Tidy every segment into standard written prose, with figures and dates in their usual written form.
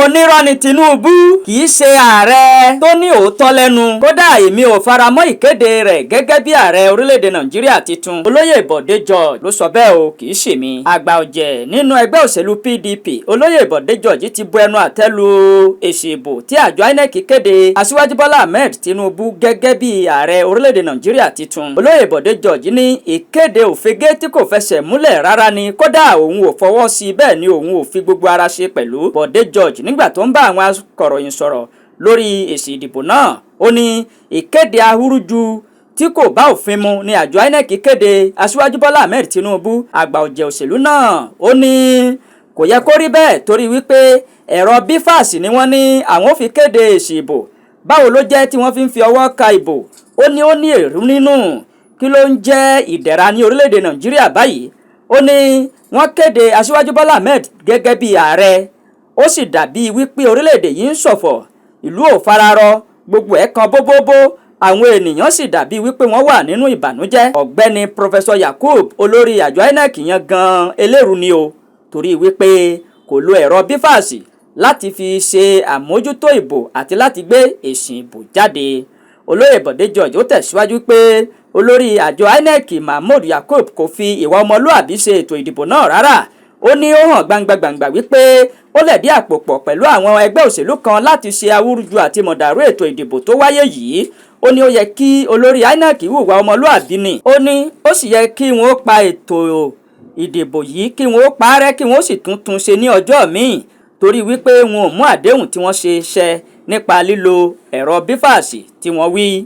onírọ́ ni Tinubu kì í ṣe ààrẹ tó ní òótọ́ lẹ́nu. Kódà èmi ò faramọ́ ìkéde rẹ̀ gẹ́gẹ́ bí ààrẹ orílẹ̀-èdè Nàìjíríà titun. Olóyè Bọ̀dé George ló sọ bẹ́ẹ̀ o, kì í ṣe mi. Àgbà ọ̀jẹ̀ nínú ẹgbẹ́ òṣèlú PDP olóyè Bọ̀dé George ti bu ẹnu àtẹ́ lu èsì ìbò tí àjọ INEC kéde Aṣíwájú Bọ́lá Ahmed Tinubu gẹ́gẹ́ bí ààrẹ orílẹ̀-èdè Nàìjíríà titun. Olóyè Bọ̀dé George ní ìkéde òfegè tí kò fẹsẹ̀ múlẹ̀ rárá ni, kódà òun ò fọwọ́ sí, bẹ́ẹ̀ ni òun ò fi gbogbo ara ṣe pẹ̀lú. Bọ̀dé George nígbà tó ń bá àwọn akọ̀ròyìn sọ̀rọ̀ lórí èsì ìdìbò náà, ó ní ìkéde ahúrúju tí kò bá òfin mu ni àjọ INEC kéde Aṣíwájú Bọ́lá Ahmed Tinubu. Àgbà ọ̀jẹ̀ òṣèlú náà ó ní kò yẹ kó rí bẹ́ẹ̀ torí wípé ẹ̀rọ bífàsì ni wọ́n ní àwọn ò fi kéde èsì ìbò. Báwo ló jẹ́ tí wọ́n fi ń fi ọwọ́ ka ìbò? Ó ní ó ní èrú nínú. Kí ló ń jẹ́ ìdẹ̀ra ní orílẹ̀-èdè Nàìjíríà báyìí? Ó ní wọ́n kéde Aṣíwájú Bọ́lá Ahmed gẹ́gẹ́ bí ààrẹ, ó sì dàbí wípé orílẹ̀-èdè yìí ń ṣọ̀fọ̀, ìlú ò fararọ, gbogbo ẹ̀ kan bóbóbó, àwọn ènìyàn sì dàbí wípé wọ́n wà nínú ìbànújẹ́. Ọ̀gbẹ́ni Professor Yakub olórí àjọ INEC yẹn gan eléru ni o, torí wípé kò lo ẹ̀rọ bífàsì láti fi ṣe àmójútó ìbò àti láti gbé èsì ìbò jáde. Olóyè Bọ̀dé George ó tẹ̀síwájú pé olórí àjọ INEC Mahmood Yakub kò fi ìwà ọmọlúàbí ṣe ètò ìdìbò náà rárá. Ó ní ó hàn gbangba wípé ó lẹ̀dí àpò pọ̀ pẹ̀lú àwọn ẹgbẹ́ òṣèlú kan láti ṣe awúrúju àti mọ̀dàrú ètò ìdìbò tó wáyé yìí. Ó ní ó yẹ kí olórí INEC hùwà ọmọlúàbí ni. Ó ní ó sì yẹ kí wọ́n pa ètò ìdìbò yìí, kí wọ́n parẹ́, kí wọ́n sì tún ṣe ní ọjọ́ míì, torí wípé wọn ò mú àdéhùn tí wọ́n ṣe nípa lílo ẹ̀rọ bífàsì tí wọ́n wí.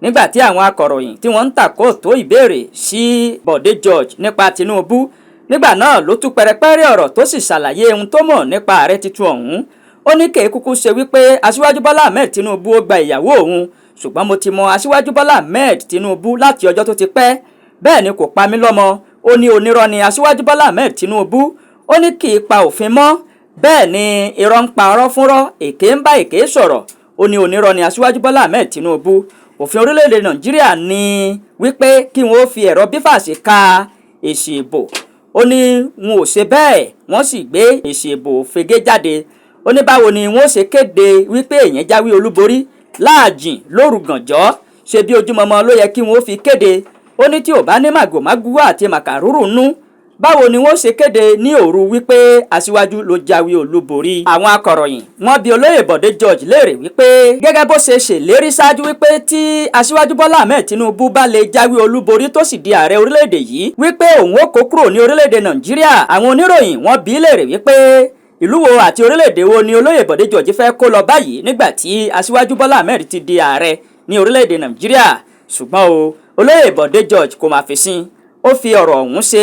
Nígbà tí àwọn akọ̀ròyìn tí wọ́n ń tàkò tó ìbéèrè sí Bọ̀dé George nípa Tinubu, nígbà náà ló tú pẹrẹpẹrẹ ọ̀rọ̀ tó sì ṣàlàyé ohun tó mọ̀ nípa ààrẹ titun ọ̀hún. Ó ní kèé kúkú ṣe wípé Aṣíwájú Bọ́lá Ahmed Tinubu ó gba ìyàwó òun, ṣùgbọ́n mo ti mọ Aṣíwájú Bọ́lá Ahmed Tinubu láti ọjọ́ tó ti pẹ́, bẹ́ẹ̀ ni kò pa mí lọ́mọ. Ó ní onírọ́ ni Aṣíwájú Bọ́lá Ahmed Tinubu. Ó ní kì í pa òfin mọ́, bẹ́ẹ̀ ni irọ́ ń pa ọ̀rọ̀ fúnrọ́, èké ń bá èké sọ̀rọ̀. Ó ní onírọ́ ni Aṣíwájú Bọ́lá Ahmed Tinubu. Òfin orílẹ̀-èdè Nàìjíríà ní wípé kí wọ́n fi ẹ̀rọ bífàsì ka èsì ìbò. Ó ní wọn ò ṣe bẹ́ẹ̀, wọ́n sì gbé èsì ìbò òfegè jáde. Ó ní báwo ni wọ́n ṣe kéde wípé èèyàn jáwé olúborí láàjìn lóru gànjọ́, ṣe bí ojúmọmọ ló yẹ kí wọ́n fi kéde. Ó ní tí ò bá ní màgòmágú àti màkàrúrù nú, báwo ni wọ́n ṣe kéde ní òru wípé Aṣíwájú ló jáwé olúborí? Àwọn akọ̀ròyìn wọ́n bi olóyè Bọ̀dé George léèrè wípé gẹ́gẹ́ bó ṣe ṣèlérí ṣáájú wípé tí Aṣíwájú Bọ́lá Ahmed Tinubu bá lè jáwé olúborí tó sì di ààrẹ orílẹ̀-èdè yìí, wípé òun ó kó kúrò ní orílẹ̀-èdè Nàìjíríà. Àwọn oníròyìn wọ́n bi léèrè wípé ìlú wo àti orílẹ̀-èdè wo ni olóyè Bọ̀dé George fẹ́ kó lọ báyìí nígbà tí Aṣíwájú Bọ́lá Ahmed ti di ààrẹ ní orílẹ̀-èdè Nàìjíríà. Ṣùgbọ́n o, olóyè Bọ̀dé George kò máa fèsì. Ó fi ọ̀rọ̀ ọ̀hún ṣe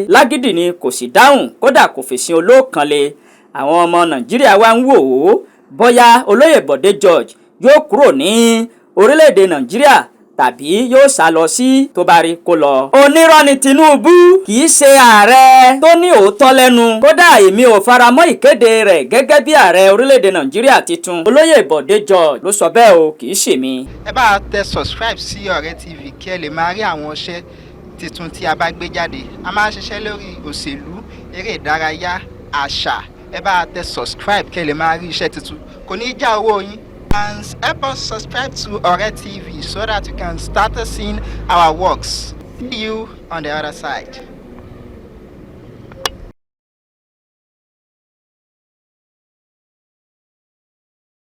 lágídí ni, kò sì dáhùn, kódà kò fèsì olóòkanlé. Àwọn ọmọ Nàìjíríà wá ń wò ó bóyá olóyè Bọ̀dé George yóò kúrò ní orílẹ̀-èdè Nàìjíríà tàbí yóò sá lọ sí tó bá rí kó lọ. Onírọ́ ni Tinubu kì í ṣe ààrẹ tó ní òótọ́ lẹ́nu. Kódà èmi ò faramọ́ ìkéde rẹ̀ gẹ́gẹ́ bí ààrẹ orílẹ̀-èdè Nàìjíríà titun. Olóyè Bọ̀dé George ló sọ bẹ́ẹ̀ o, kì í ṣe mi. Ẹ bá tẹ subscribe sí Ọ̀rẹ́ TV kí ẹ lè máa rí àwọn iṣẹ́ titun tí a bá gbé jáde. A máa ń ṣiṣẹ́ lórí òṣèlú, eré ìdárayá, àṣà. Ẹ bá tẹ subscribe kí ẹ lè máa rí iṣẹ́ titun. Kò ní já owó yín. And help us subscribe to Ọ̀rẹ́ TV so that you can start seeing our works. See you on the other side.